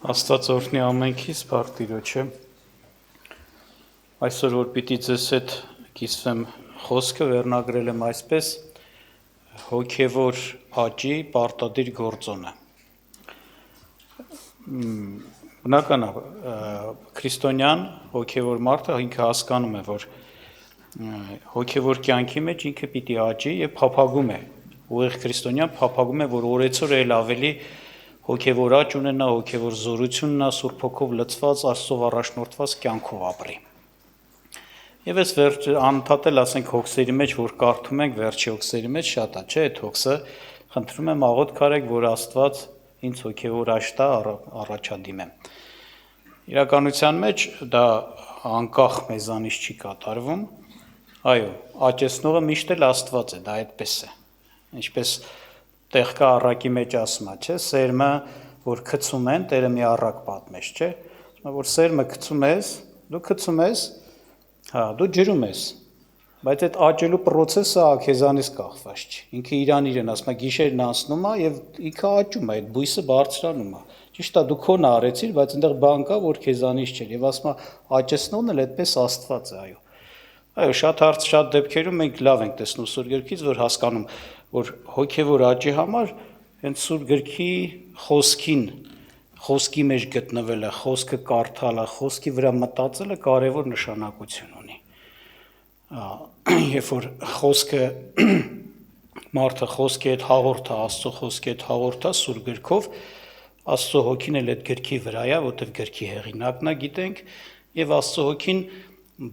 Աստված օրհնի ամենքիս Տիրոջը։ Այսօր որ պիտի ձեզ հետ կիսվեմ խոսքը վերնագրել եմ այսպես հոգևոր աճի պարտադիր գործոնը։ Բնական է, քրիստոնյան հոգևոր մարդը ինքը հասկանում է, որ հոգևոր կյանքի մեջ ինքը պիտի աճի եւ փափագում է։ Ուղիղ քրիստոնյան փափագում է, որ օրեցօր էլ ավելի հոգևոր աճ ունենա, հոգևոր զորություն ունենա, Սուրբ Հոգով լցված, Աստծով առաջնորդված կյանքով ապրի։ Եվ այս անընդհատ ասենք հոգսերի մեջ, որ կարդում ենք վերջի հոգսերի մեջ շատ է, չէ՞, այդ հոգսը խնդրում եմ աղոթք արեք, որ Աստված ինձ հոգևոր աճ տա, առաջադիմեմ։ Իրականության մեջ դա անկախ մեզանից չի կատարվում, այո, աճեցնողը միշտ էլ Աստված է, դա այդպես է։ Ինչպես տեղ կա առակի մեջ ասում է, չէ՞, սերմը, որ գցում են, Տերը մի առակ պատմեց, չէ՞, որ սերմը գցում ես, դու գցում ես, դու ջրում ես, բայց այդ աճելու process-ը քեզանից կախված չի։ Ինքը իրան ասում է, գիշերն անցնում է եւ ինքը աճում է, այդ բույսը բարձրանում է։ Ճիշտ է, դու քոնը արեցիր, բայց այնտեղ բան կա, որ քեզանից չէ, եւ ասում է, աճեցնողն էլ այդպես Աստված է, այո։ Այո, շատ դեպքերում մենք լավ ենք տեսնում Սուրբ գրքից, որ հասկանում, որ հոգևոր աճի համար հենց Սուրբ գրքի խոսքի մեջ գտնվելը, խոսքը կարդալը, խոսքի վրա մտածելը կարևոր նշանակություն ունի։ Երբ որ խոսքը մարդը խոսքի հետ հաղորդա, Աստծո խոսքի հետ հաղորդա Սուրբ գրքով, Աստծո հոգին էլ այդ գրքի վրա է, որտեղ գրքի հեղինակն է, գիտենք, եւ Աստծո հոգին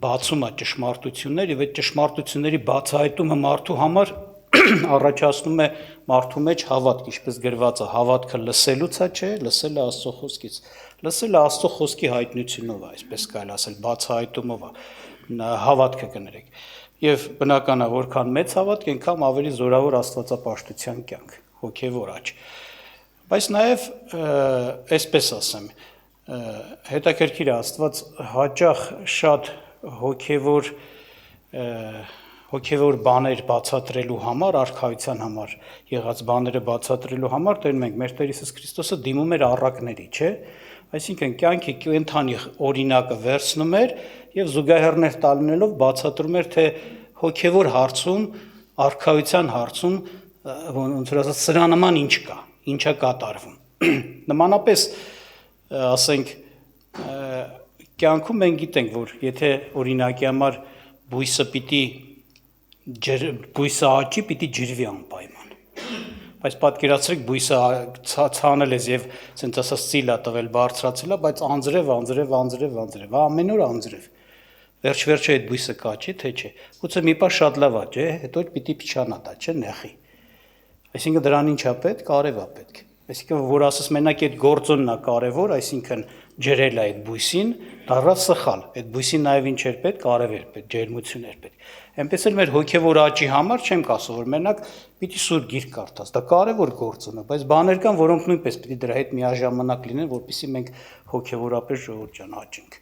բացում է ճշմարտություններ եւ այդ ճշմարտությունների բացահայտումը մարդու համար առաջացնում է մարդու մեջ հավատք, ինչպես գրված է, հավատքը լսելուց է, չէ, լսելը Աստծո խոսքից։ Լսելը Աստծո խոսքի հայտնությունով է, այսպես կարելի ասել, բացահայտումով է, հավատքը կներեք։ Եվ բնական է, որքան մեծ հավատք, այնքան ավելի զորավոր աստվածապաշտության կյանք, հոգևոր աճ։ Բայց նաև այսպես ասեմ, հետաքրքիր է, Աստված հաճախ շատ հոգևոր բաներ բացատրելու համար, արքայության համար եղած բաները բացատրելու համար տերում ենք մեր Տեր Հիսուս Քրիստոսը դիմում էր առակների, չէ՞, այսինքն կյանքի կենթանի օրինակը վերցնում էր եւ զուգահեռներ տալնելով բացատրում էր, թե հոգևոր հարցում, արքայության հարցում ոնց որ ասած սրա նման ինչ կա, ինչա կատարվում։ Նմանապես ասենք կյանքում մենք գիտենք, որ եթե օրինակի համար բույսը աճի, պիտի ջրվի անպայման։ Բայց պատկերացրեք բույսը ցանել ես եւ ասենց ասած ծիլա տվել, բարձրացել է, բայց անձրև, ամեն օր անձրև։ Վերջ-վերջը այդ բույսը կաճի, թե չէ։ Գուցե մի պահ շատ լավ աճի, հետո պիտի փչանա դա, չէ՞, նեղի։ Այսինքն դրան ինչա պետք, արև է պետք։ Այսինքն որ ասես մենակ այդ գործոնն է կարևոր, այսինքն ջրել է այդ բույսին, դառավ սխալ։ Այդ բույսին նաև ինչ էր պետք, արև էր պետք, ջերմություն էր պետք։ Այնպես էլ մեր հոգևոր աճի համար չեմ կասում, որ մենակ պիտի Սուրբ Գիրք կարդաս, դա կարևոր գործոն է, բայց բաներ կան, որոնք նույնպես պիտի դրա հետ միաժամանակ լինեն, որպեսզի մենք հոգևորապես ժողովուրդ ջան աճենք,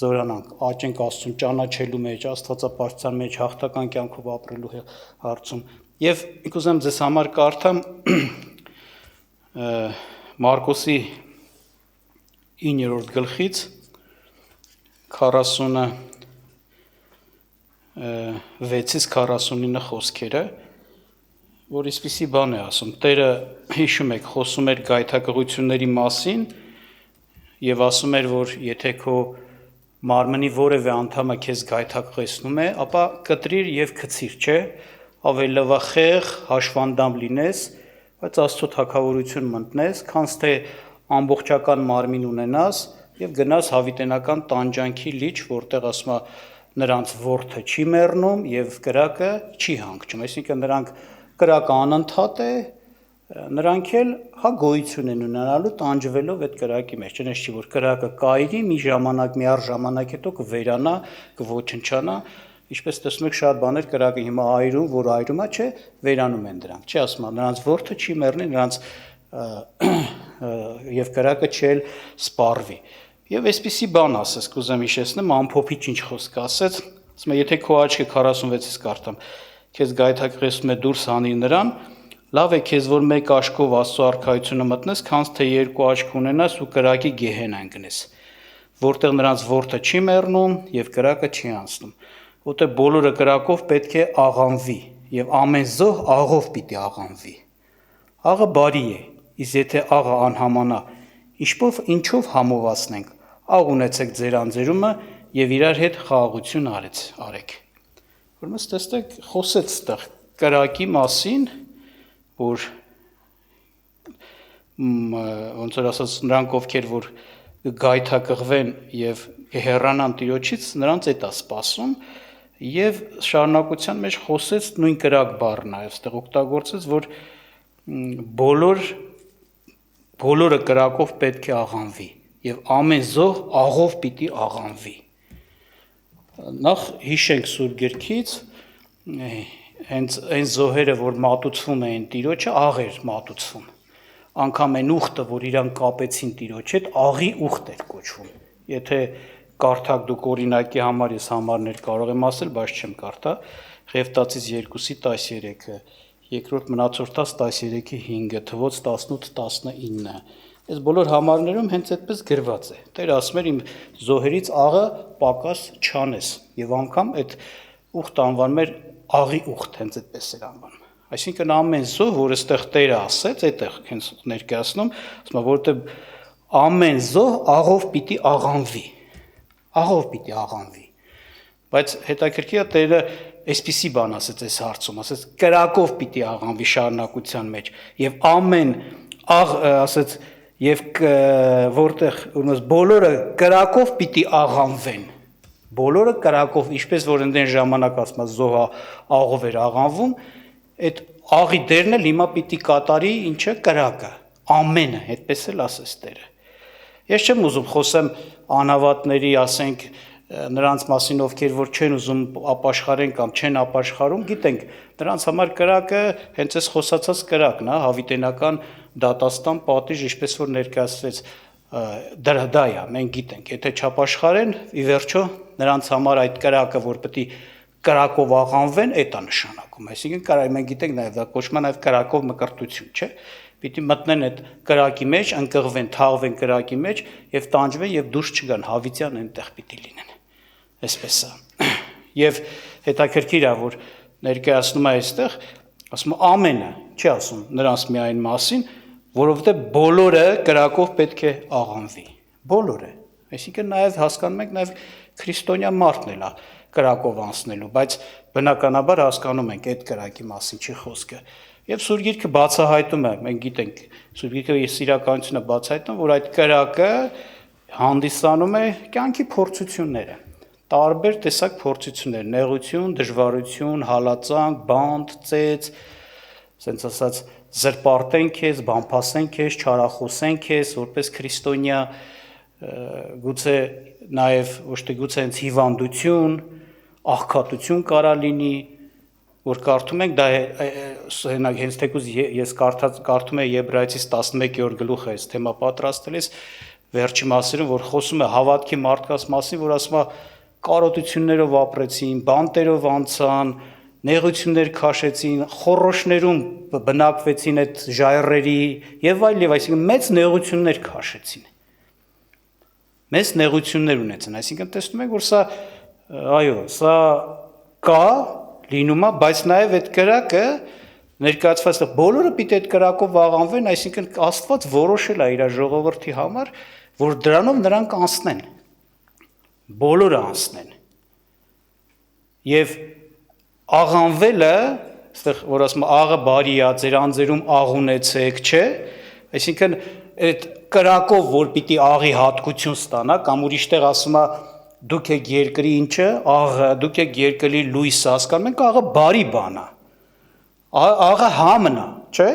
զորանանք, աճենք Աստծուն ճանաչելու մեջ, աստվածապաշտության մեջ, հաղթական կյանքով ապրելու հարցում։ Եվ կուզեմ ձեզ համար կարդամ Մարկոսի 9-րդ գլխից 46-ից 49 խոսքերը, որ այսպիսի բան է ասում. Տերը, հիշում եք, խոսում էր գայթակղությունների մասին եւ ասում էր, որ եթե քո մարմնի որևէ անդամը քեզ գայթակղեցնում է, ապա կտրիր եւ գցիր, չէ՞, ավելի լավ է խեղ, հաշվանդամ լինես, բայց Աստծո թագավորություն մտնես, քանց թե ամբողջական մարմին ունենաս եւ գնաս հավիտենական տանջանքի լիճ, որտեղ ասում է նրանց որդը չի մեռնում եւ կրակը չի հանգչում, այսինքն նրանք կրակը անընդհատ է, նրանք էլ գոյություն են ունենալու տանջվելով այդ կրակի մեջ, չէ՞ չի որ կրակը կայրի մի ժամանակ, մի առժամանակ հետո կվերանա, կոչնչանա, ինչպես տեսնում եք շատ բաներ կրակը հիմա այրում, որ այրում է, չէ, վերանում են դրանք, չէ, ասում է նրանց որդը չի մեռնի, նրանց եւ կրակը չել սպառվի։ Եվ այսպիսի բան ասես, կուզեմ հիշեցնեմ, ամփոփիչ ինչ խոսք ասեց, ասում է, եթե քո աչքը 46-ից կարդամ, քեզ գայթակղեցնում է դուրս հանիր նրան, Լավ է քեզ, որ մեկ աշկով Աստծո արքայությունը մտնես, քանց թե երկու աշկ ունենաս ու կրակի գեհենան գնես, որտեղ նրանց որդը չի մեռնում եւ կրակը չի անցնում, որտեղ բոլորը կրակով պետք է աղանվի եւ ամեն զոհ աղով պիտի աղանվի։ Աղը բարի է, իսկ եթե աղը անհամանա, ինչով համովացնենք, աղ ունեցեք ձեր անձերումը եւ իրար հետ խաղաղություն արեք։ Ուրեմն ստեղ խոսեց այդտեղ կրակի մասին, որ ոնց որ ասած նրանք ովքեր որ գայթակղվեն եւ հեռանան Տիրոջից, նրանց է դա սպասում եւ շարունակության մեջ խոսեց նույն կրակ բառն այ այստեղ օգտագործեց, որ բոլորը կրակով պետք է աղանվի եւ ամեն զոհ աղով պիտի աղանվի։ Նախ հիշենք Սուրբ Գրքից հենց այն զոհերը, որ մատուցվում էին Տիրոջը, աղ էր մատուցվում։ Անկամ այն ուխտը, որ իրանք կապեցին Տիրոջ հետ, աղի ուխտ էր կոչվում։ Եթե կարդաք դուք օրինակի համար ես համարներ կարող եմ ասել, բայց չեմ կարդա, Ղևտացից 2:13-ը, երկրորդ Մնացորդաց 13:5-ը, Թվոց 18:19։ Այս բոլոր համարներում հենց այդպես գրված է։ Տեր ասում էր իմ զոհերից աղը պակաս չանես, եւ անգամ այդ ուխտ անվանում էր աղի ուխտ, հենց այդպես էր անվանում։ Այսինքն ամեն զոհ, որ այստեղ Տերը ասեց, այդտեղ հենց ներկայացնում, ասում է, որովհետեւ ամեն զոհ աղով պիտի աղանվի։ Աղով պիտի աղանվի։ Բայց հետաքրքիր է Տերը այսպիսի բան ասեց այս հարցում, ասեց կրակով պիտի աղանվի շարունակության մեջ եւ ամեն աղ ասեց եւ որտեղ ուրեմն բոլորը կրակով պիտի աղանվեն։ Բոլորը կրակով, ինչպես որ ընդեն ժամանակ ասում զոհա աղով էր աղանվում, այդ աղի դերն էլ հիմա պիտի կատարի ինչը կրակը, ամենը, այդպես էլ ասես Տերը։ Ես չեմ ուզում խոսեմ անհավատների, ասենք նրանց մասին, ովքեր որ չեն ուզում ապաշխարեն կամ չեն ապաշխարում, գիտենք, նրանց համար կրակը հենց այս խոսացած կրակն է, հավիտենական դատաստան պատիժ, ինչպես որ ներկայացվեց, դա է, մենք գիտենք, եթե չապաշխարեն, ի վերջո նրանց համար այդ կրակը, որ պետք է կրակով աղանվեն, այդ է նշանակում, այսինքն մենք գիտենք նաև դա կոչվում է նաև կրակով մկրտություն, չէ՞։ Պիտի մտնեն այդ կրակի մեջ, ընկղվեն, թաղվեն կրակի մեջ եւ տանջվեն եւ դուրս չգան, հավիտյան այնտեղ պիտի լինեն։ Այսպես է։ Եվ հետաքրքիր է, որ ներկայացնում է այստեղ, ասում է ամենը, չի ասում նրանց միայն մասին, որովհետեւ բոլորը կրակով պետք է աղանվի։ Բոլորը։ Այսինքն նաև հասկանում ենք նաև քրիստոնյա մարդն էլ է կրակով անցնելու, բայց բնականաբար հասկանում ենք այդ կրակի մասին չի խոսքը։ Եվ Սուրբ Գիրքը բացահայտում է, մենք գիտենք, Սուրբ Գիրքը իսիրականությունը բացահայտում, որ այդ կրակը հանդիսանում է կյանքի փորձությունները, տարբեր տեսակ փորձություններ, նեղություն, դժվարություն, հալածանք, բանտ, ծեծ, ասենց ասած զրպարտեն քեզ, բամփասեն քեզ, չարախոսեն քեզ, որպես քրիստոնյա, գուցե նաև ոչ թե գուցե հենց հիվանդություն, աղքատություն կարա լինի, որ կարդում ենք, դա հենց թեկուզ ես կարդում եմ Եբրայեցիս 11-րդ գլուխը այս թեմա պատրաստել ես, վերջի մասերում, որ խոսում է հավատքի մարդկանց մասին, որ ասում է կարոտություններով ապրեցին, բանտերով անցան, նեղություններ քաշեցին, խոռոշներում բնակվեցին այդ ժայռերի եւ այլ, այսինքն մեծ նեղություններ քաշեցին։ Մեծ նեղություններ ունեցան, այսինքն տեսնում եք, որ սա այո, սա կա լինում է, բայց նաև այդ կրակը ներկայացված է, բոլորը պիտի այդ կրակով աղանվեն, այսինքն Աստված որոշել է իր ժողովրդի համար, որ դրանով նրանք անցնեն, բոլորը անցնեն։ Եվ աղանվելը, այստեղ որ ասում է աղը բարի է, ձեր անձերում աղ ունեցեք, չէ՞, այսինքն այդ կրակով, որ պիտի աղի հատկություն ստանա, կամ ուրիշտեղ ասում է դուք եք երկրի ինչը, աղը, դուք եք երկրի լույսը, հասկանում եք, աղը բարի բան է, աղը համն է, չէ՞,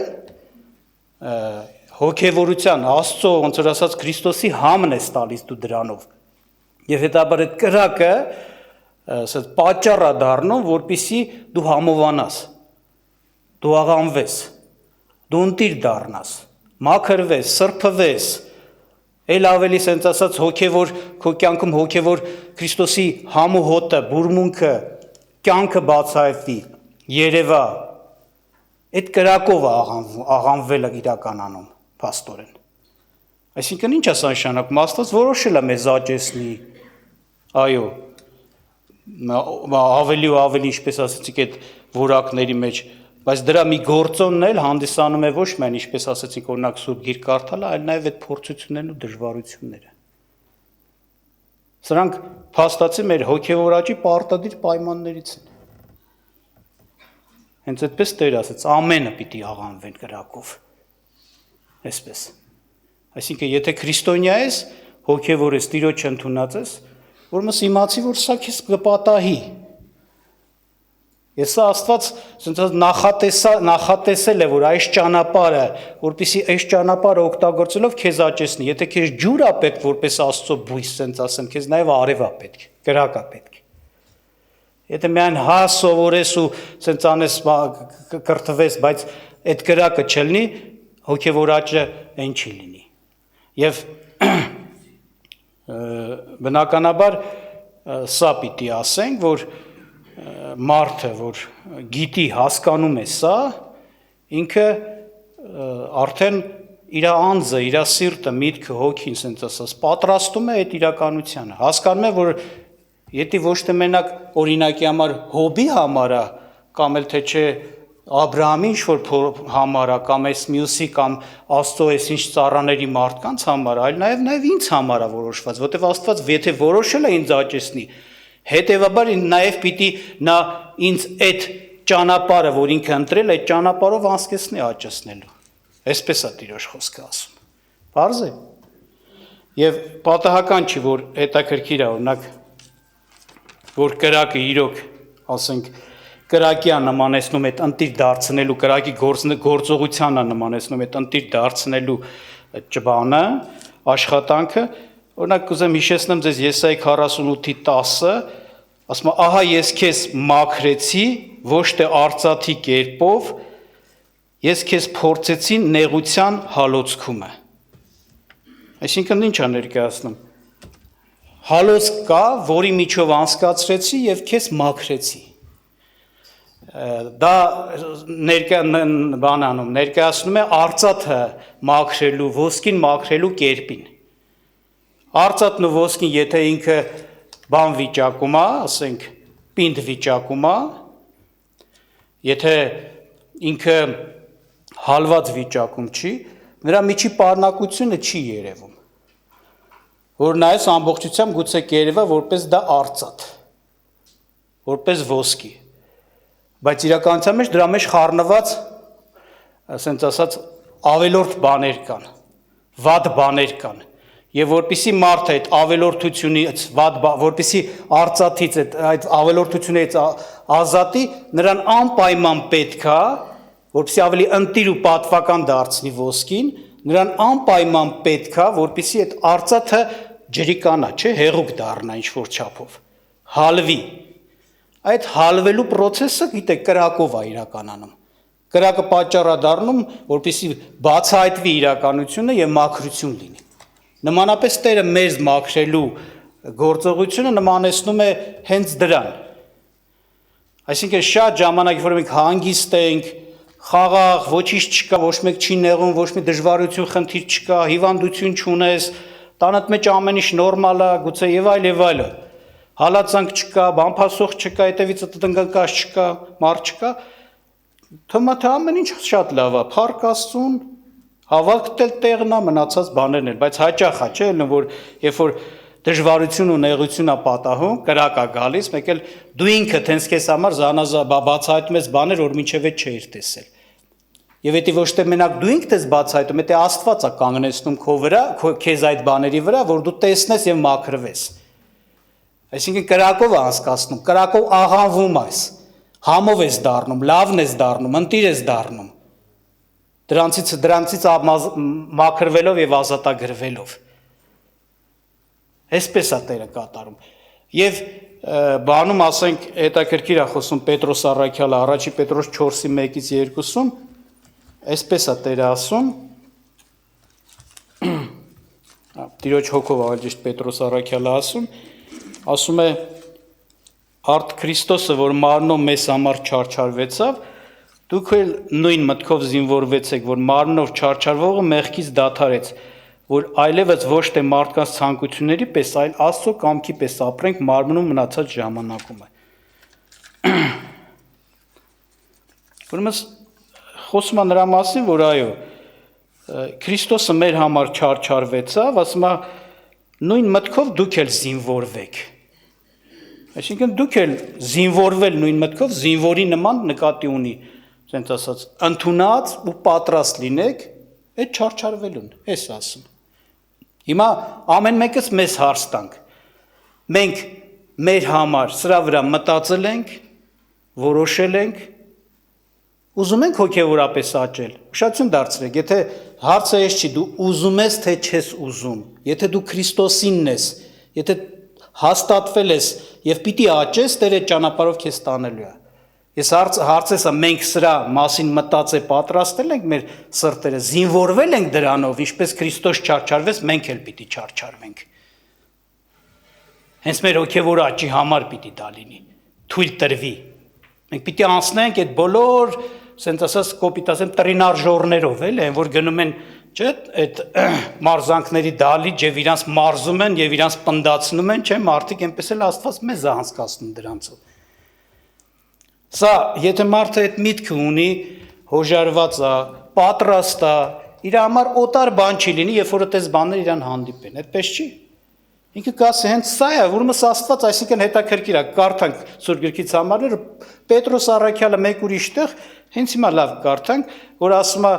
հոգևորության, Աստծո, ոնց որ ասած Քրիստոսի համն է տալիս դու դրանով, եւ հետաբար այդ կրակը, ասած պատճառ է դառնում, որպեսզի դու համովանաս, դու աղանվես, դու ընտիր դառնաս, մաքրվես, սրբվես, Էլ ավելի սենց ասած հոգևոր քո կյանքում հոգևոր Քրիստոսի համու հոտը, բուրմունքը, կյանքը բացահայտվի, երևա, այդ կրակով աղանվելը իրականանում փաստորեն։ Այսինքն ինչ է սա նշանակում, Աստված որոշել է մեզ աճեցնի, այո, ավելի ու ավելի, ինչպես ասեցիք, այդ որակների մեջ, բայց դրա մի գործոնն էլ հանդիսանում է ոչ միայն, ինչպես ասեցիք, օրինակ Սուրբ Գիրք կարդալը, այլ նաև այդ փորձություններն ու դժվարությունները։ Սրանք փաստացի մեր հոգևոր աճի պարտադիր պայմաններից են։ Հենց այդպես Տեր ասաց, ամենը պիտի աղանվեն կրակով։ Այսպես։ Այսինքն, եթե քրիստոնյա ես, հոգևոր ես, Տիրոջը ընդունած ես, ուրեմն իմացի, որ սա քեզ կպատահի։ Ես Աստված նախատեսել է, որ այս ճանապարհը, որպեսզի այս ճանապարհը օգտագործելով քեզ աճեցնի, եթե քեզ ջուր է պետք, որպես Աստծո բույս, ասենց ասեմ, քեզ նաև արև է պետք, կրակ է պետք։ Եթե միայն հա սովորես ու ասենց անես կրթվես, բայց այդ կրակը չլինի, հոգևոր աճը այն չի լինի։ Եվ բնականաբար սա պիտի ասենք, որ մարդը, որ գիտի, հասկանում է սա, ինքը արդեն իր անձը, իր սիրտը, միտքը, հոգին, ասենց ասած, պատրաստում է այդ իրականությանը։ Հասկանում է, որ եթե ոչ թե մենակ օրինակի համար Հոբի համար է, կամ էլ թե չէ Աբրահամի ինչ-որ համար է, կամ այս մյուսի, կամ Աստծո այս ինչ ծառաների մարդկանց համար, այլ նաև ինձ համար է որոշված, որտեղ Աստված եթե որոշել է ինձ աճեցնի, հետևաբար նաև պիտի նա ինձ այդ ճանապարհը, որ ինքը ընտրել է, այդ ճանապարհով անցկացնի աճեցնելու։ Այսպես է Տիրոջ խոսքը ասում։ Պարզ է։ Եվ պատահական չի, որ հետաքրքիր է, օրինակ, որ կրակը իրոք, ասենք, կրակի նմանեցնում այդ ընտիր դարձնելու, կրակի գործողությանը նմանեցնում այդ ընտիր դարձնելու ճբանը, աշխատանքը, օրինակ կուզեմ հիշեցնեմ ձեզ Եսայի 48:10, ասում է, ահա ես քեզ մաքրեցի, ոչ թե արծաթի կերպով, ես քեզ փորձեցի նեղության հալոցքումը։ Այսինքն ինչ է ներկայացնում։ Հալոցք կա, որի միջով անցկացրեցի եւ քեզ մաքրեցի։ Դա ներկայացնում է արծաթը մաքրելու, ոսկին մաքրելու կերպին։ Արծաթն ու ոսկին, եթե ինքը բան վիճակում է, ասենք, պինդ վիճակում է, եթե ինքը հալված վիճակում չի, նրա միջի պարունակությունը չի երևում։ Որ նայես ամբողջությամբ գուցե կերևա որպես դա արծաթ, որպես ոսկի, բայց իրականության մեջ դրա մեջ խառնված, ասենց ասած, ավելորդ բաներ կան, վատ բաներ կան, եւ որպիսի մարդը այդ ավելորդությունից, որպիսի արծաթից այդ ավելորդությունից ազատի, նրան անպայման պետք է, որպեսի ավելի ընտիր ու պատվական դարձնի ոսկին, նրան անպայման պետք է, որպեսի այդ արծաթը ջրիկանա, չէ, հեղուկ դառնա ինչ-որ չափով, հալվի։ Այդ հալվելու process-ը, գիտեք, կրակով է իրականանում։ Կրակը պատճառ է դառնում, որպեսի բացահայտվի իրականությունը եւ մաքրություն լինի։ Նմանապես Տերը մեզ մաքրելու գործողությունը նմանեցնում է հենց դրան։ Այսինքն շատ ժամանակ, որ մենք հանգիստ ենք, խաղաղ, ոչինչ չկա, ոչ մեկ չի նեղում, ոչ մի դժվարություն, խնդիր չկա, հիվանդություն չունես, տանդ մեջ ամեն ինչ նորմալ է, գուցե եւ այլ, հալածանք չկա, բամփասող չկա, հետևից տնկնկաշ չկա, մարդ չկա, թվում է թե ամեն ինչ շատ լավ է, փառք Աստծուն, հավատքդ էլ տեղն է, մնացած բաներն էլ, բայց հաճախ է, չէ՞, որ երբ որ դժվարություն ու նեղություն է պատահում, կրակ է գալիս, մեկ էլ դու ինքդ հենց քեզ համար բացահայտում ես բաներ, որ մինչև այդ չէիր տեսել։ Եվ եթե ոչ թե մենակ դու ինքդ ես բացահայտում, եթե Աստված է կանգնեցնում քո վրա, քեզ այդ բաների վրա, որ դու տեսնես եւ մաքրվես։ Այսինքն կրակով է անցկացնում, կրակով աղանվում ես, համով ես դառնում, լավն ես դառնում, ընտիր ես դառնում։ Դրանցից մաքրվելով եւ ազատագրվելով։ Այսպես է Տերը կատարում։ Եվ բանում ասենք հետաքրքիր է խոսում Պետրոս առաքյալը առաջի Պետրոս 4:1-2, այսպես է Տերը ասում։ Տիրոջ հոգով ավելի ճիշտ Պետրոս առաքյալը ասում է արդ Քրիստոսը, որ մարմնով մեզ համար չարչարվեցավ, Դուք էլ նույն մտքով զինվորվեցեք, որ մարմնով չարչարվողը մեղքից դադարեց, որ այլևս ոչ թե մարդկանց ցանկությունների պես, այլ Աստծո կամքի պես ապրենք մարմնում մնացած ժամանակում է։ Ուրեմն խոսում է նրա մասին, որ այո, Քրիստոսը մեր համար չարչարվեցավ, ասում է նույն մտքով դուք էլ զինվորվեք։ Այսինքն դուք էլ զինվորվել նույն մտքով, զինվորի նման նկատի ունի, ասենց ասած, ընդունած ու պատրաստ լինեք այդ չարչարվելուն, էս ասում։ Հիմա ամեն մեկս մեզ հարց տանք։ Մենք մեր համար սրա վրա մտածել ենք, որոշել ենք, ուզում ենք հոգևորապես աճել։ Ուշադրություն դարձրեք, եթե հարցը էս չի, դու ուզում ես թե չես ուզում, եթե դու Քրիստոսինն ես, եթե հաստատվել ես եւ պիտի աճես, Տերը ճանապարհով քեզ տանելու է։ Ես հարցես մենք սրա մասին մտածե պատրաստել ենք մեր սրտերը, զինվորվել ենք դրանով, ինչպես Քրիստոս չարչարվեց, մենք էլ պիտի չարչարվենք։ Հենց մեր հոգևոր աճի համար պիտի դա լինի, թույլ տրվի։ Մենք պիտի անցնենք այդ բոլոր, ասենց ասած, կոպիտ ասեմ, տրինարժորներով, էլի, որ գնում են, չէ, այդ մարզանքների դալիճ եւ իրանց մարզում են եւ իրանց պնդացնում են, չէ, մարդիկ այնպես էլ Աստված մեզ է անցկացնում դրանցով։ Սա, եթե մարդը այդ միտքը ունի, հոժարված է, պատրաստ է, իր համար օտար բան չի լինի, երբ որ այդպես բաներ իրան հանդիպեն, այդպես չի։ Ինքը կասի հենց սա է, որոնց Աստված, այսինքն հետաքրքիր է, կարդանք Սուրբ Գրքից համարները, Պետրոս առաքյալը մեկ ուրիշ տեղ, հենց հիմա լավ կարդանք, որ ասում է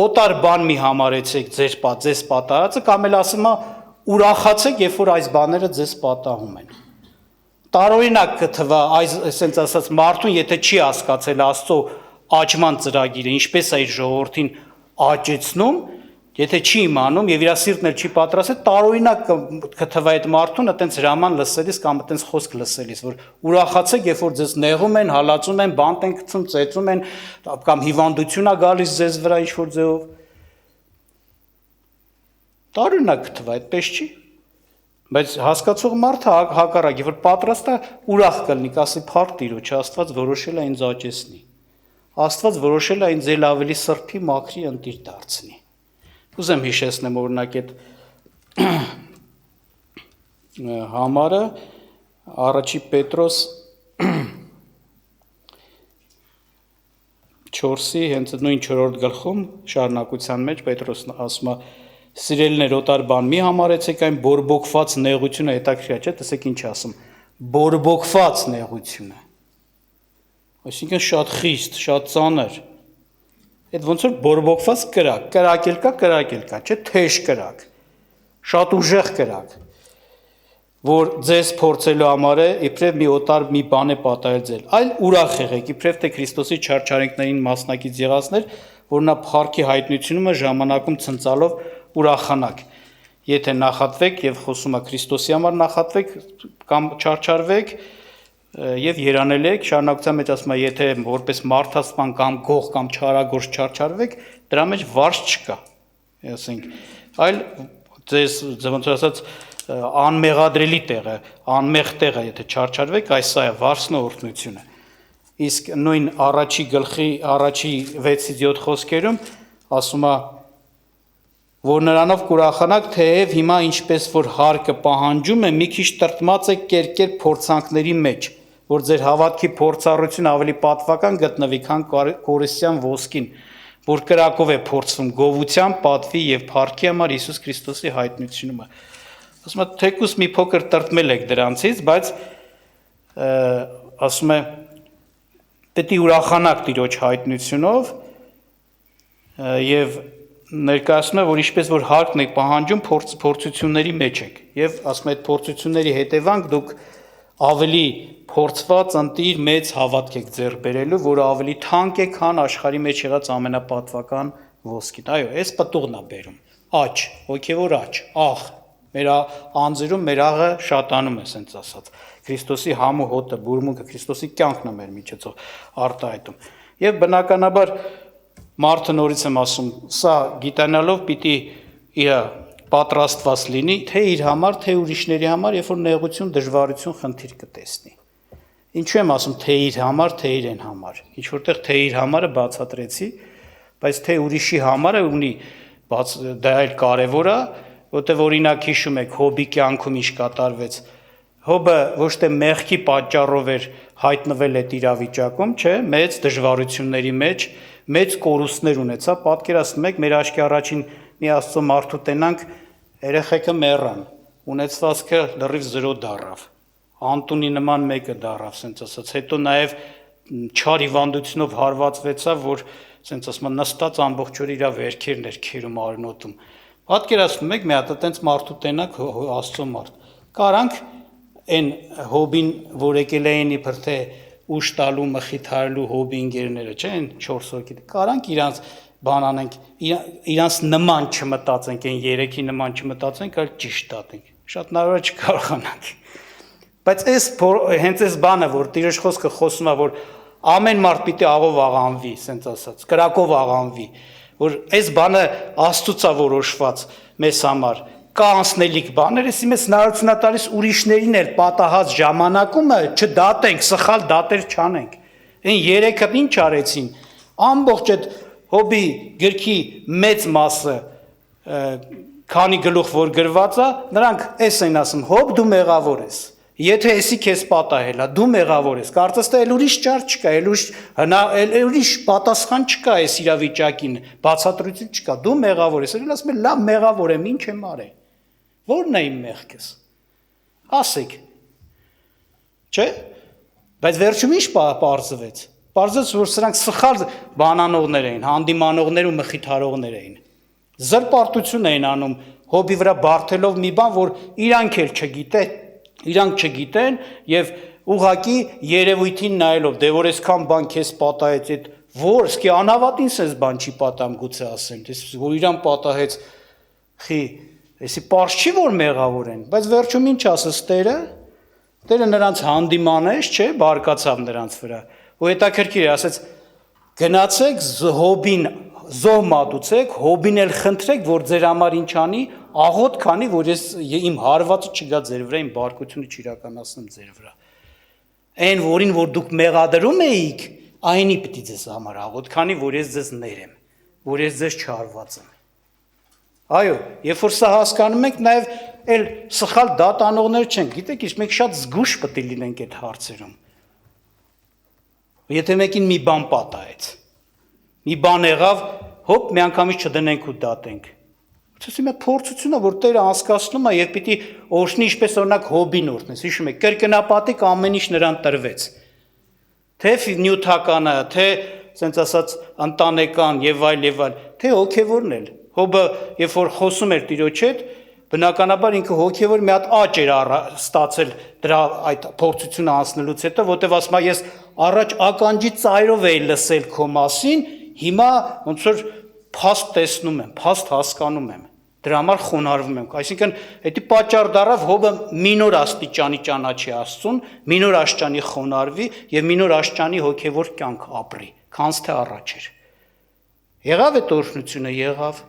օտար բան մի համարեցեք ձեզ պատահածը, կամ էլ ասում է ուրախացեք, երբ որ այս բաները ձեզ պատահում են։ Տարօրինակ կթվա, այսպես ասած, մարդուն, եթե չի հասկացել Աստծո աճման ծրագիրը, ինչպես է իր ժողովրդին աճեցնում, եթե չի իմանում եւ իր սիրտն էլ չի պատրաստել, տարօրինակ կթվա այդ մարդուն, այտենց հրաման լսելիս կամ այտենց խոսք լսելիս, որ ուրախացեք, երբ որ ձեզ նեղում են, հալածում են, բանտ են գցում, ծեծում են, կամ հիվանդություն է գալիս ձեզ վրա ինչ-որ ձեով։ Տարօրինակ կթվա, այդպես չի։ Բայց հասկացող մարդը հակառակ, երբ որ պատրաստ է, ուրախ կլինի, կասի փառք Տիրոջ, Աստված որոշել է ինձ աճեցնի։ Աստված որոշել է ինձ ել ավելի սրբի, մաքրի ընտիր դարձնի։ Ուզեմ հիշեցնեմ օրինակ այդ համարը առաջի Պետրոս 4-ի հենց նույն 4-րդ գլխում շարունակության մեջ Պետրոսն ասում է սիրելիներ օտար բան մի համարեցեք այն բորբոքված նեղությունը հետաքրքիր չէ, տեսեք ինչ ասում, բորբոքված նեղությունը, այսինքն շատ խիստ, շատ ծանր, այդ ոնց որ բորբոքված կրակ կա, չէ, թեժ կրակ, շատ ուժեղ կրակ, որ ձեզ փորձելու համար է, իբրև մի օտար մի բան է պատահել ձեզ, այլ ուրախ եղեք, իբրև թե Քրիստոսի չարչարենքներին մասնակից եղածներ, որ նա փառքի հայտնությունը ժամանակում ցնցալով ուրախանաք, եթե նախատվեք եւ խոսում է Քրիստոսի համար նախատվեք կամ չարչարվեք եւ երանել եք, շարունակության մեջ ասում է, եթե որպես մարդասպան կամ գող կամ չարագործ չարչարվեք, դրա մեջ վարձ չկա, ասենք, այլ ձեզ ոնց ասած անմեղադրելի տեղը, անմեղ տեղը, եթե չարչարվեք, այս սա է վարձն ու օրհնությունը։ Իսկ նույն առաջի գլխի առաջի 6-ից 7 խոսքերում ասում է, որ նրանով կուրախանաք, թեև հիմա ինչպես որ հարկը պահանջում է, մի քիչ տրտմած է կերկեր փորձանքների մեջ, որ ձեր հավատքի փորձառություն ավելի պատվական գտնվի, քան կորստյան ոսկին, որ կրակով է փորձվում գովության, պատվի եւ փառքի համար Հիսուս Քրիստոսի հայտնությունը։ Ասում է, թեկուզ մի փոքր տրտմել եք դրանցից, բայց ասում է, պետք է ուրախանաք Տիրոջ հայտնությունով եւ ներկայացնում է, որ ինչպես որ հարկն եք պահանջում, փորձությունների մեջ եք եւ ասում է, այդ փորձությունների հետևանք դուք ավելի փորձված ընտիր մեծ հավատք եք ձեռք բերելու, որը ավելի թանկ է, քան աշխարհի մեջ եղած ամենապատվական ոսկին։ Այո, այս պտուղն է բերում։ Աճ, հոգեվոր աճ, աղ։ Մեր անձերում մեր աղը շատանում է, ասենց ասած։ Քրիստոսի համու հոտը, բուրմունքը, Քրիստոսի կյանքն է մեր միջոցով արտահայտում։ Եվ բնականաբար մարդը նորից եմ ասում, սա գիտանալով պիտի իր պատրաստված լինի, թե իր համար, թե ուրիշների համար, երբ որ նեղություն, դժվարություն, խնդիր կտեսնի։ Ինչու եմ ասում թե իր համար, թե իրեն համար։ Ինչ որտեղ թե իր համարը բացատրեցի, բայց թե ուրիշի համարը ունի դա այլ կարևոր է, որտեղ օրինակ հիշում եք Հոբի կյանքում ինչ կատարվեց։ Հոբը ոչ թե մեղքի պատճառով էր հայտնվել այդ իրավիճակում, չէ, մեծ դժվարությունների մեջ, մեծ կորուստներ ունեցավ։ Պատկերացնում եք, մեր աչքի առաջին մի Աստծո մարդու տենանք, երեխեքը մեռան, ունեցվածքը լրիվ 0 դառավ։ Անտունի նման մեկը դառավ, ասենց ասած, հետո նաև չար հիվանդությունով հարվածվեցավ, որ ասենց ասում նստած ամբողջ օր իր վերքերն էր քերում արնոտում։ Պատկերացնում եք, մի հատ այդպես մարդու տենակ Աստծո մարդ։ Կարանք այն Հոբին, որ եկել էին իբր թե ուշ տալու, մխիթարելու Հոբի ընկերները, չէ՞, այն 4 հոգի։ Կարանք իրանց բան անենք, իրանց նման չմտածենք, այն 3-ի նման չմտածենք, այլ ճիշտ դատենք։ Շատ նարորը չկարողանանք։ Բայց հենց այս բանը, որ Տիրոջ խոսքը խոսում է, որ ամեն մարդ պիտի աղով աղանվի, ասենց ասած, կրակով աղանվի, որ այս բանը Աստծուց է որոշված մեզ համար, կա անցնելիք բաներ, էսի մեզ հնարավորություն է տալիս ուրիշներին էլ պատահած ժամանակումը չդատենք, սխալ դատեր չանենք։ Այն 3-ը ինչ արեցին, ամբողջ այդ Հոբի գրքի մեծ մասը, քանի գլուխ որ գրված է, նրանք էս են ասում, Հոբ դու մեղավոր ես։ Եթե էսի քեզ պատահել է, դու մեղավոր ես, կարծես թե ուրիշ ճար չկա, ուրիշ պատասխան չկա այս իրավիճակին, բացատրություն չկա, դու մեղավոր ես, ասում են լավ մեղավոր եմ, ինչ եմ արել, ո՞րն է իմ մեղքս, ասեք, չէ, բայց վերջում ինչ պարզվեց, որ սրանք սխալ բանանողներ էին, հանդիմանողներ ու մխիթարողներ էին, զրպարտություն էին անում, Հոբի վրա բարթելով մի բան, որ իրանք չգիտեն և ուղղակի երևույթին նայելով, դե որ այսքան բան քեզ պատահեց, որ սկի անհավատին սենց բան չի պատահում գուցե ասեմ, որ իրան պատահեց, էսի պարզ չի որ մեղավոր են, բայց վերջում ինչ ասես Տերը նրանց հանդիմանեց, չէ, բարկացավ նրանց վրա, ու հետաքրքիր է, ասեց, գնացեք Հոբին զոհ մատուցեք, Հոբին էլ խնդրեք, որ ձեր համար ինչ անի, աղոտ քանի, որ ես իմ հարվածը չգա ձեր վրա, իմ բարկությունը չիրականացնեմ ձեր վրա։ Այն որին որ դուք մեղադրում էիք, այնի պիտի ձեզ համար աղոտ քանի, որ ես ձեզ ներեմ, որ ես ձեզ չհարվածեմ։ Այո, երբ որ սա հասկանում եք, նաև էլ սխալ դատանողներ չենք, գիտեք, ինչ մենք շատ զգուշ պետք է լինենք այդ հարցերում։ Եթե մեկին մի բան պատահեց, մի բան եղավ, հոպ, մի անգամից չդնենք ու դատենք։ Ասում է փորձություն է, որ Տերը անցկացնում է եւ պիտի օրհնի, ինչպես օրինակ Հոբին օրհնեց։ Հիշում եք, կրկնապատիկ ամեն ինչ նրան տրվեց։ Թե նյութականը, թե ասենց ասած ընտանեկան եւ այլ, թե հոգեվորն էլ։ Հոբը, երբ որ խոսում էր Տիրոջ հետ, բնականաբար ինքը հոգեվոր մի հատ աճ էր ստացել դրա այդ փորձությունը անցնելուց հետո, որտեվ ասում է ես առաջ ականջի ծայրով էի լսել քո մասին, հիմա ոնց որ փաստ տեսնում եմ, փաստ հասկանում եմ, դրա համար խոնարհվում եմ, այսինքն դա պատճառ դառավ Հոբը մի նոր աստիճանի ճանաչի Աստծուն, մի նոր աստիճանի խոնարհվի եւ մի նոր աստիճանի հոգեվոր կյանք ապրի, քանց թե առաջ էր։ Եղավ այդ օրհնությունը, եղավ։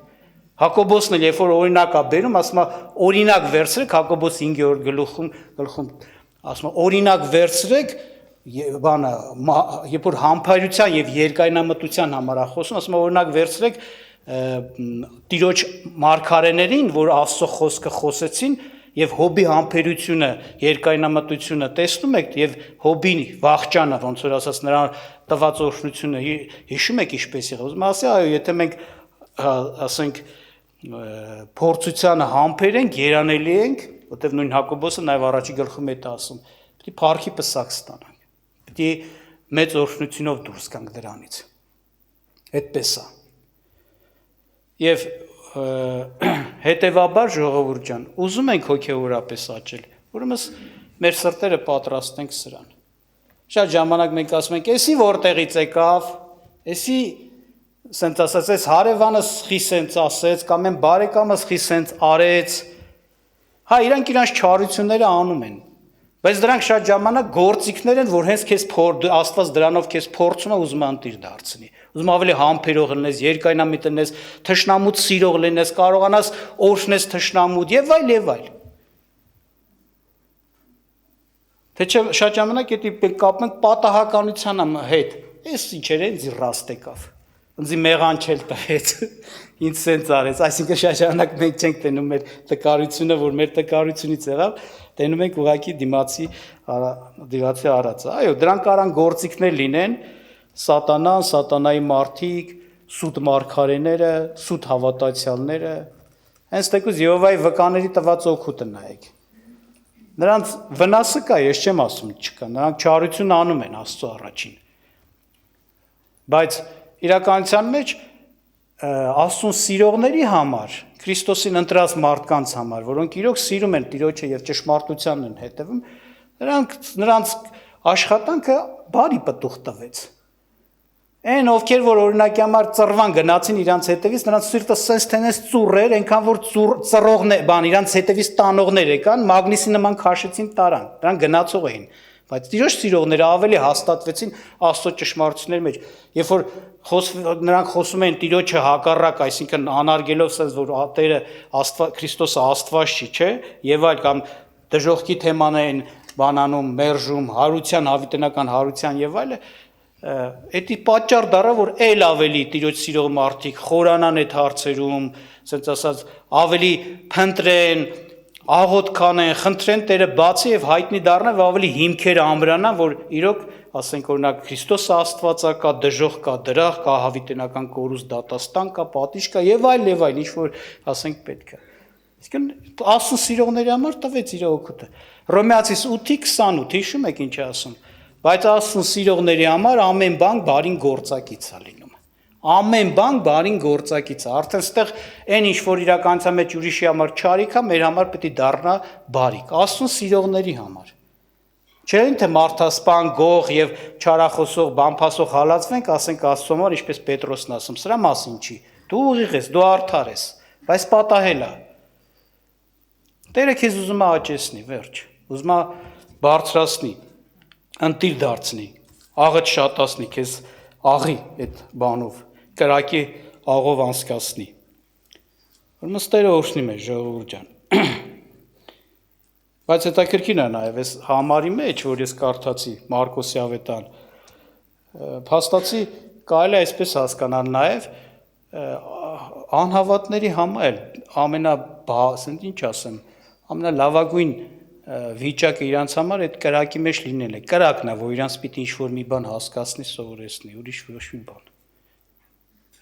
Հակոբոսն էլ երբ որ օրինակ է բերում, ասում է օրինակ վերցրեք, Հակոբոս 5-րդ գլխում ասում է օրինակ վերցրեք, բանը, երբ որ համբայրության եւ երկայնամտության համար է խոսում, ասում է օրինակ վերցրեք Տիրոջ մարգարեներին, որ Աստծո խոսքը խոսեցին եւ Հոբի համբերությունը, երկայնամտությունը տեսնում եք եւ Հոբի վախճանը, ոնց որ ասած նրա տված օրհնությունը հիշում եք ինչպես եղավ։ Ուզում ասի, այո, եթե մենք ասենք փորձությանը համբերենք, երանելի ենք, որտեղ նույն Հակոբոսը նաև առաջի գլխում է ասում, պիտի փառքի պսակ ստանանք, պիտի մեծ օրհնությունով դուրս գանք դրանից։ Այդպես է։ Եվ հետևաբար ժողովուրդ ջան, ուզում ենք հոգեորապես աճել, ուրեմն մեր սրտերը պատրաստենք սրան։ Շատ ժամանակ մենք ասում ենք, էսի որտեղից եկավ, էսի սենց ասած, այս հարևանս խի սենց ասեց, կամ են բարեկամս խի սենց արեց, հա, իրանք իրանց չարությունները անում են, բայց դրանք շատ ժամանակ գործիքներ են, որ հենց քեզ Աստված դրանով քեզ փորձում է, ուզում է անտիր դարձնի, ուզում ավելի համբերող լինես, երկայնամիտ լինես, թշնամուց սիրող լինես, կարողանաս օրհնես թշնամուտ եւ այլ եւ այլ։ Թե չէ շատ ժամանակ էդի կապում ենք պատահականության հետ։ Էս ինչեր են զիրաստ եկավ։ Ինձ մեղանչել տվեց։ Ինձ սենց արեց, այսինքն շատ ժամանակ մենք չենք տենում մեր տկարությունը, որ մեր տկարությունից եղավ, տենում ենք ուղղակի դիմացի արածը։ Այո, դրանք կարան գործիքներ լինեն, սատանան, սատանայի մարդիկ, սուտ մարգարեները, սուտ հավատացյալները, հենց թեկուզ Եհովայի վկաների տված օգուտը նայեք։ Նրանց վնասը կա, ես չեմ ասում չկա, նրանք չարություն անում են Աստծո առաջին։ Բայց իրականության մեջ Աստծուն սիրողների համար, Քրիստոսին ընտրած մարդկանց համար, որոնք իրոք սիրում են Տիրոջը եւ ճշմարտությանն են հետևում, նրանց աշխատանքը բարի պտուղ տվեց։ Այն ովքեր որ օրինակի համար ծռվան գնացին իրանց հետևից, նրանց սիրտը սենց թենես ծուռեր, այնքան որ ծռողներ, իրանց հետևից տանողներ եկան, մագնիսի նման քաշեցին տարան, դրանք գնացող էին, բայց Տիրոջ սիրողները ավելի հաստատվեցին Աստծո ճշմարտությունների մեջ, երբ որ նրանք խոսում են Տիրոջը հակառակ, այսինքն անարգելով սենց որ Տերը Քրիստոսը Աստված չի, չէ, եւ այլ կամ դժոխքի թեմանային բանանում, մերժում, հարության, հավիտենական հարության եւ այլը Էդի պատճառ դառա, որ էլ ավելի Տիրոջ սիրող մարդիկ խորանան այդ հարցերում, ասենց ասած, ավելի փնտրեն, աղոտ կանեն, խնդրեն Տերը բացի եւ հայտնի դառնա, եւ ավելի հիմքերը ամրանան, որ իրոք, ասենք օրինակ Քրիստոսը Աստվածա կա, դժոխք կա, դրախ կա, հավիտենական կորուստ դատաստան կա, պատիժ կա եւ այլ, ինչ որ ասենք պետք է։ Իսկն Աստծո սիրողների համար տվեց իր օգուտը։ Հռոմեացիս 8:28 հիշում եք ինչ է ասում։ Բայց Աստծուն սիրողների համար ամեն բան բարին գործակից է լինում։ Ամեն բան բարին գործակից է։ Արդեն ստեղ այն ինչ որ իրականության մեջ ուրիշի համար չարիք է, մեր համար պետք է դառնա բարիք։ Աստծուն սիրողների համար։ Չէ՞ թե մարդասպան, գող եւ չարախոսող, բամփասող հալածվենք, ասենք Աստծո համար, ինչպես Պետրոսն ասում, սրա մասին չի։ Դու ուղիղ ես, դու արդար ես, բայց պատահել է։ Տերը քեզ ուզում է աճեցնի, վերջ։ Ուզում է բարձրացնի։ Ընտիր դարձնի, աղը շատացնի, քեզ աղի այդ բանով, կրակի աղով անցկացնի։ Որ մստերը օրհնի մեզ, ժողովուրդ ջան։ Բայց հետաքրքիր է նաև այս համարի մեջ, որ ես կարդացի Մարկոսի ավետան, փաստացի կարելի է այսպես հասկանալ նաև անհավատների համար ինչ ասեմ, ամենալավագույն վիճակը իրանց համար այդ կրակի մեջ լինել է, կրակն է, որ իրանց պիտի ինչ-որ մի բան հասկացնի, սովորեցնի, ուրիշ ոչ մի բան։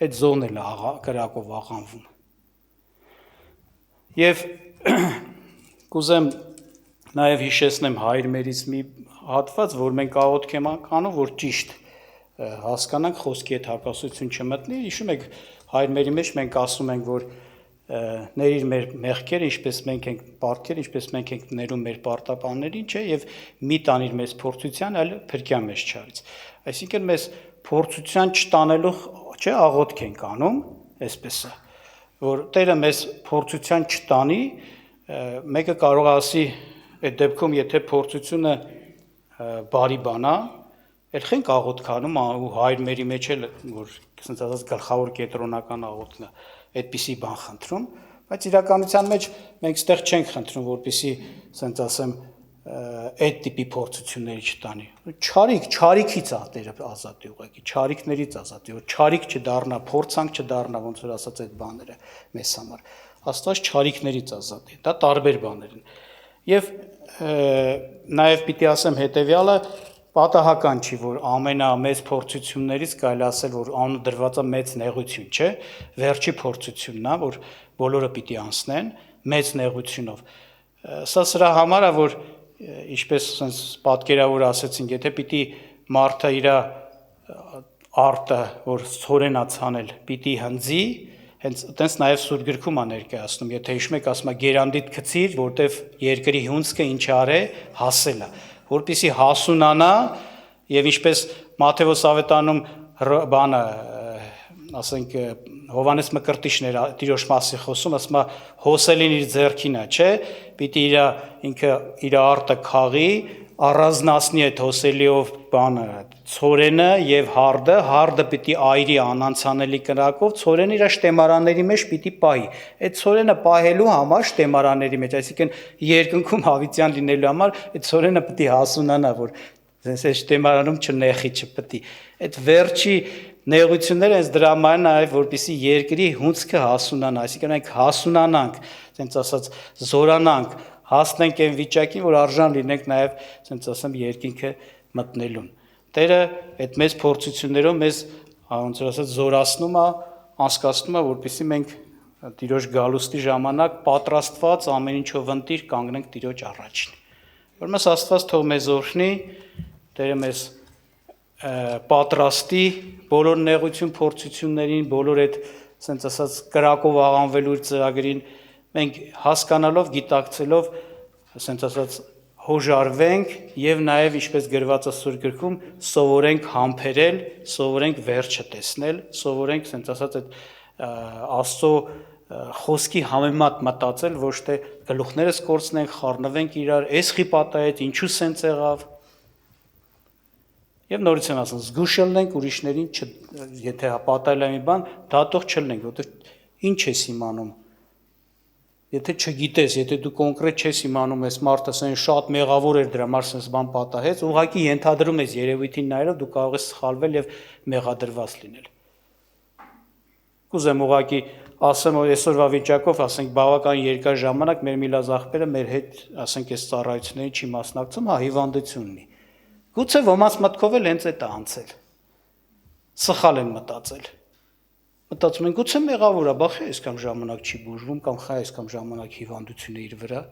Այդ զոն էլ է կրակով աղանվում։ Եվ կուզեմ նաև հիշեցնեմ հայրմերից մի հատված, որ մենք աղոթք ենք անում, որ ճիշտ հասկանանք, խոսքի հետ հակասություն չմտնի, հիշում եք հայրմերի մեջ մենք ասում ենք, որ ներիր մեր մեղքերը, ինչպես մենք ենք պարտքեր, ինչպես մենք ենք ներում մեր պարտապաններին, չէ, եւ մի տանիր մեզ փորձության, այլ փրկյա մեզ չարից։ Այսինքն մեզ փորձության չտանելու, չէ, աղոթք ենք անում, այսպես է, որ Տերը մեզ փորձության չտանի, մեկը կարող է ասի, այդ դեպքում եթե փորձությունը բարի բան է, էլ խենք աղոթք անում ու հայրմերի մեջ էլ որ ասած ասած գլխավոր կենտրոնական աղոթքն է այդպիսի բան խնդրում, բայց իրականության մեջ մենք ստեղ չենք խնդրում, որպեսզի, ասենց ասեմ, այդ տիպի փորձությունների չտանի։ Չարիքից է Տերը ազատի ուղղակի, չարիքներից ազատի, որ չարիք չդառնա, փորձանք չդառնա, ոնց որ ասած այդ բաները մեզ համար։ Աստված չարիքներից ազատի, դա տարբեր բաներ են։ Եվ նաև պիտի ասեմ հետևյալը, պատահական չի, որ ամենամեծ փորձություններից կարելի ասել, որ անունը դրված է մեծ նեղություն, չէ, վերջի փորձությունն է, որ բոլորը պիտի անցնեն մեծ նեղությունով։ Սա սրա համար է, որ ինչպես ասենց պատկերավոր ասեցինք, եթե պիտի մարդը իր արտը, որ ցորենա ցանել, պիտի հնձի, հենց այտենց նաև Սուրբ գրքում է ներկայացնում, եթե հիշում եք, ասում է գերանդիդ գցիր, որտեվ երկրի հունձքը ինչ արե, հասել է, որպեսզի հասունանա եւ ինչպես Մատթեոս ավետանում բանը, ասենք Հովանես Մկրտիչն էր Տիրոջ մասի խոսում, ասում է հոսելին իր ձեռքին է, չէ, պիտի ինքը իր արտը քաղի, առանձնացնի այդ հոսելիով բանը, ցորենը եւ հարդը պիտի այրի անանցանելի կրակով, ցորենը իր շտեմարանների մեջ պիտի պահի։ Այդ ցորենը պահելու համար շտեմարանների մեջ, այսինքն երկնքում հավիտյան լինելու համար այդ ցորենը պիտի հասունանա, որ այս շտեմարանում չնեխի, չպտի։ Այդ վերջի նեղությունները այս դրա համար նաեւ որպեսի երկրի հունցքը հասունանա, այսինքն մենք հասունանանք, ասենց ասած զորանանք, հասնենք այն վիճակին, որ արժան լինենք նաեւ, ասենց ասեմ, երկինքը մտնելուն։ Տերը այդ մեծ փորձություններով մեզ ոնց որ ասած զորացնում է, անցկացնում է, որպեսզի մենք Տիրոջ գալուստի ժամանակ պատրաստված ամեն ինչով ընտիր կանգնենք Տիրոջ առաջին։ Ուրեմն Աստված թող մեզ օրհնի, Տերը մեզ պատրաստի բոլոր նեղություն փորձություններին, բոլոր այդ ասենց ասած կրակով աղանվելու ծրագրին մենք հասկանալով, գիտակցելով, ասենց ասած հոժարվենք եւ նաեւ ինչպես գրված է Սուրբ գրքում սովորենք համբերել, սովորենք վերջը տեսնել, սովորենք ասենց ասած այդ Աստծո խոսքի համեմատ մտածել, ոչ թե գլուխներս կորցնենք, խառնվենք իրար, էս խիպատայեց, ինչու սենց եղավ։ Եվ նորից եմ ասում, զգուշ ելնենք ուրիշներին, եթե պատահել է մի բան, դատող չլնենք, որտեղ ինչ ես իմանում։ Եթե չգիտես, եթե դու կոնկրետ չես իմանում, այս մարդը ասեն շատ մեղավոր էր դրա համար sense բան պատահեց, ուղղակի ենթադրում ես երևույթին նայելով դու կարող ես սխալվել եւ մեղադրված լինել։ Կուզեմ ուղղակի ասեմ, որ այսօրվա վիճակով, ասենք, բավական երկար ժամանակ մեր միլազախպերը մեր հետ, ասենք, այս ծառայություններին չի մասնակցում, հա, հիվանդություն ունի։ Գուցե ոմանց մտքով էլ հենց այդ է անցել։ Սխալ են մտածել։ Մտածում են գուցե մեղավոր է, բախ է այսքան ժամանակ չի բուժվում կամ խա այսքան ժամանակ հիվանդություն է իր վրա։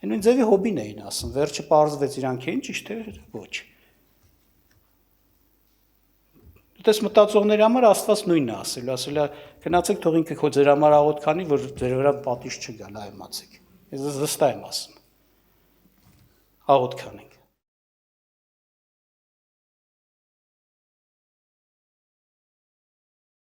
Այն ձևի հոբին էին ասում, վերջը պարզվեց իրանք էին ճիշտ է, ոչ։ Դες մտածողների համար Աստված նույնն է ասել է գնացեք թող ինքը քո ձեր համար աղոտ քանի, որ ձեր վրա պատիժ չգա, լայմացեք։ Ես վստահ եմ ասում։ Աղոտ քանենք։